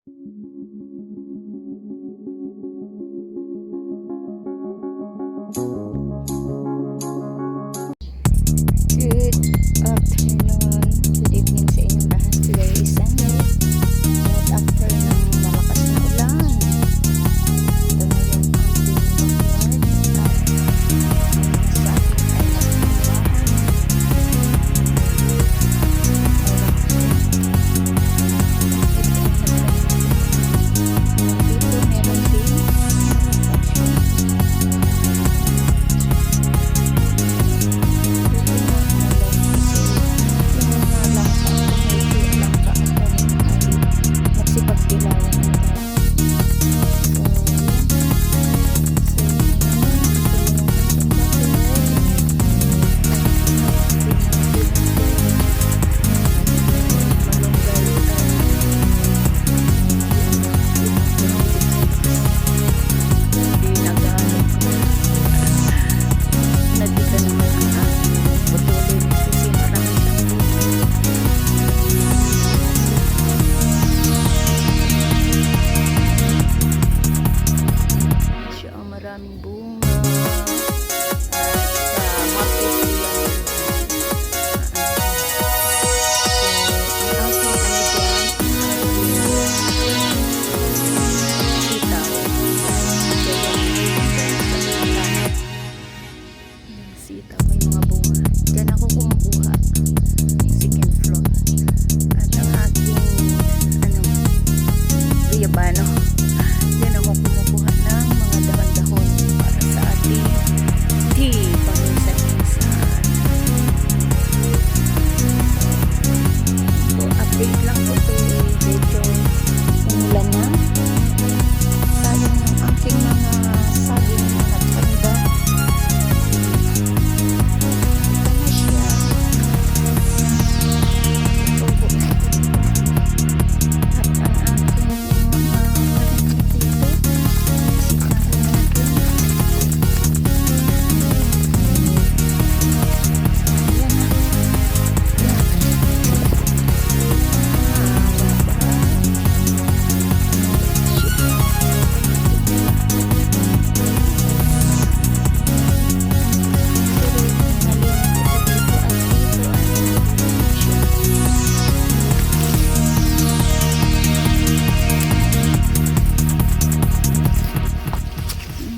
Good afternoon, good evening sa inyong lahat. Today is Sunday. At after ng malakas na ulan, ito na yung aking backyard. At sa akin ay nagtambahan. Dito meron din maraming bunga at sa market yan. Ang aking sitaw, may mga bunga. Diyan ako kumukuha. Second floor. At ang aking guyabano. Diyan ako kumukuha ng mga dahon-dahon para sa ating tea paminsan-minsan. So, update lang po ito. Medyo umulan na. Sayang yung aking mga saging na nagpanda. Ito na siya. Tubo na ito. At ang aking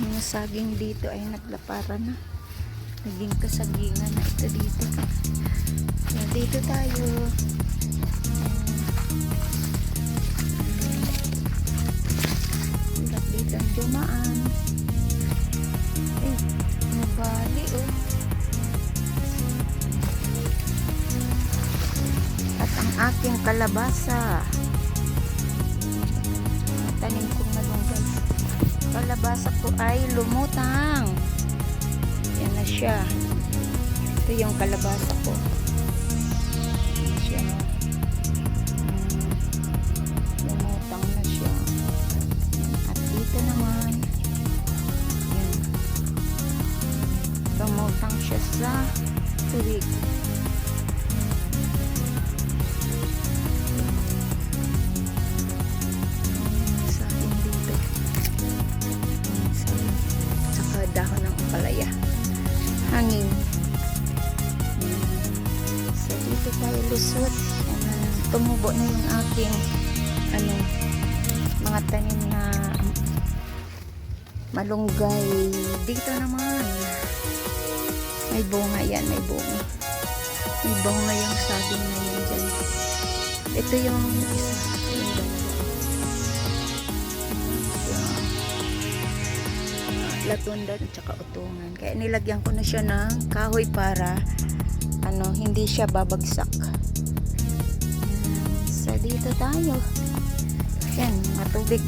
mga saging dito ay naglaparan na, naging kasagingan na ito dito. So, dito tayo dito ang dumaan. Nabali at ang aking kalabasa, tanim kong malunggay. Kalabasa ko ay lumutang. Yan na siya. Ito yung kalabasa ko. Yan na siya. Lumutang na siya. At dito naman, yan. Lumutang siya sa tuwig. Dahon ng palaya, hangin. So dito tayo lusot. Tumubo na yung aking mga tanim na malunggay. Dito naman may bunga yan, may bunga yung saging na yan dyan. Ito yung isa, yung dalawa. Latunda at saka utungan. Kaya nilagyan ko na siya ng kahoy para hindi siya babagsak. So dito tayo. Yan, mga tubig.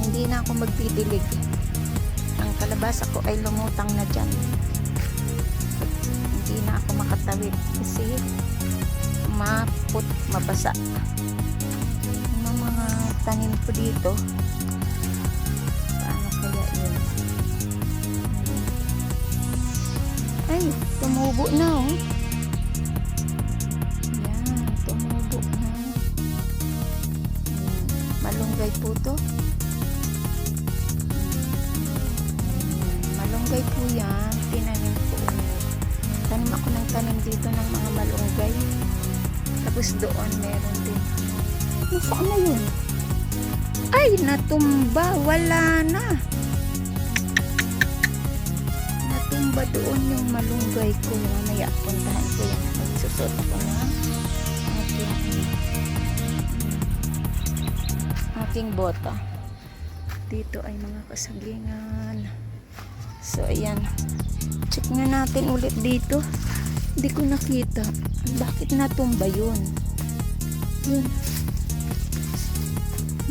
Hindi na ako magdidilig. Ang kalabasa ko ay lumutang na dyan. Hindi na ako makatawid kasi mabasa. Ang mga tanim ko dito, ay, tumubo na yan, tumubo na. malunggay po to. Malunggay po yan. Tinanim ko. Tanim ako ng tanim dito ng mga malunggay. Tapos doon meron din. Saan na yun? Ay, natumba. Wala na. Natumba doon yung malunggay ko. Mamaya puntahan ko yan. Magsusot ako na aking bota. Dito ay mga kasagingan. So, ayan. Check nga natin ulit dito. Hindi ko nakita. Bakit natumba yun? Yun.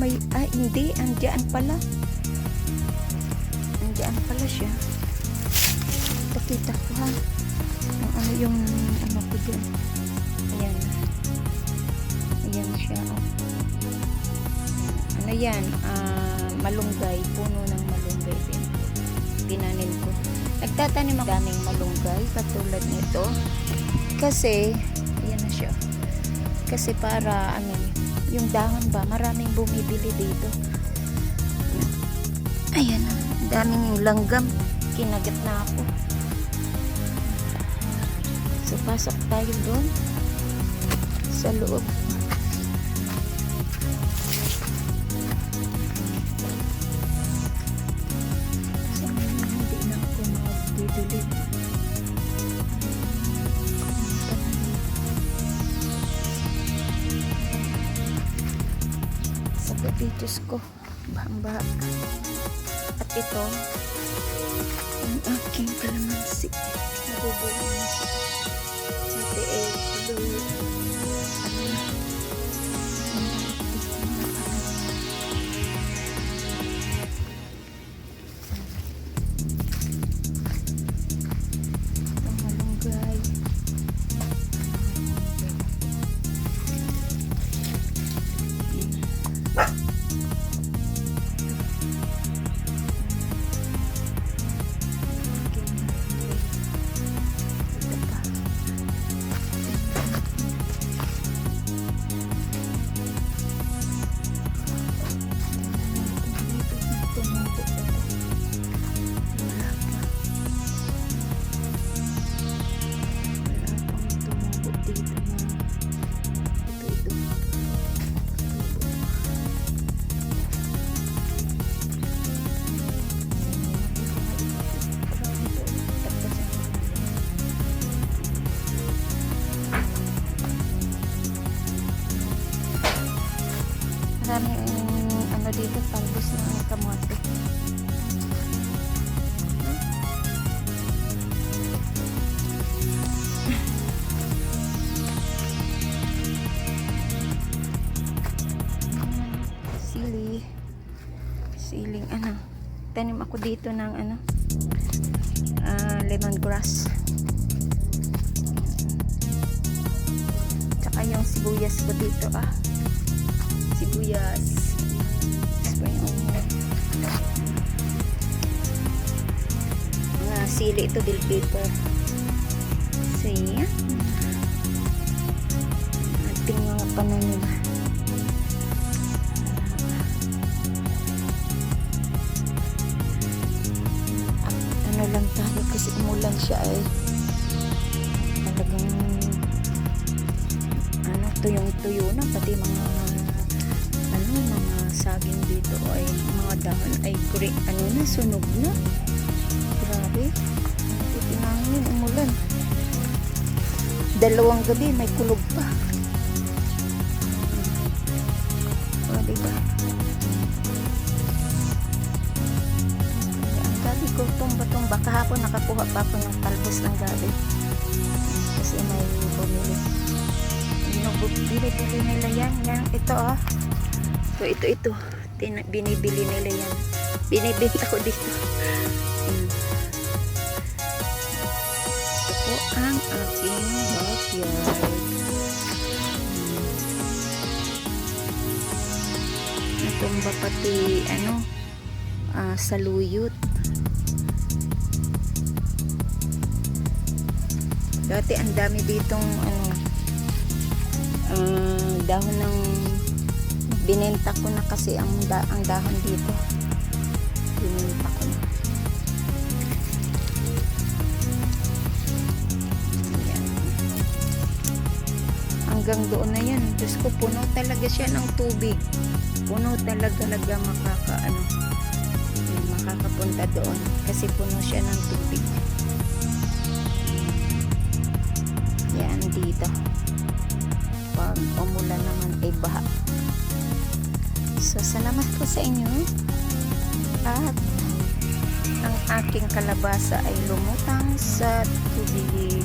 May, hindi. Andiyan pala. Andiyan pala siya. Pakita ko ha. Ano yung ano ko dyan. Ayan. Ayan siya. Oh. Ano yan? Malunggay. Puno ng malunggay din. Tinanim ko. Nagtatanim ang daming malunggay katulad nito. Kasi, ayan na siya. Kasi para, yung dahon ba, maraming bumibili dito. Ayan na. Daming yung langgam. Kinagat na ako. So, pasok tayo doon. Sa loob. So, hindi na ako magdidilig. Sa kapitos ko. Bahang-bahag. At ito, ang aking kalamansi. Nabubuhay na siya. CTA blue. Itong malunggay. Marami ano dito, talbos ng kamote. Siling ano. Tanim ako dito ng ano, lemongrass. Tsaka yung sibuyas ko dito sibuyas, spring onion, mga sili ito, bell pepper. So yan, ating mga pananim. Ano lang tayo kasi umulan siya ay talagang ano, tuyong-tuyo na, pati mga saging dito ay mga dahon ay sunog na. Grabe. Itinangin, umulan. 2 gabi may kulog pa. O, diba? Ang gabi ko tumba-tumba. Kahapon nakakuha pa ako ng talbos ng gabi. Kasi may bumili. Binibili nila yan. Ito So, ito. Binibili nila yan. Binibenta ko dito. Ito po ang aking backyard. Natumba pati, saluyot. Dati ang dami ditong, dahon ng Binenta ko na kasi ang dahon dito. Binenta ko na. Ayan. Hanggang doon na yan. Diyos ko, puno talaga siya ng tubig. Puno talaga makakapunta doon. Kasi puno siya ng tubig. Yan dito. Pag umulan naman ay baha. So, salamat po sa inyo. At ang aking kalabasa ay lumutang sa tubig.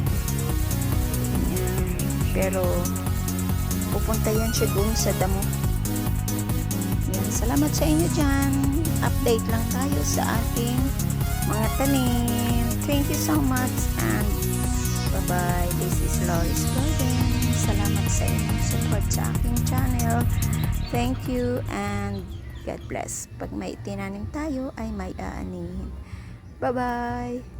Ayan. Pero pupunta yan siya dun sa damo. Yan. Salamat sa inyo dyan. Update lang tayo sa ating mga tanim. Thank you so much and bye-bye. This is Loris Golden. Salamat sa inyong support sa aking channel. Thank you and God bless. Pag may tinanim tayo ay may aanihin. Bye-bye!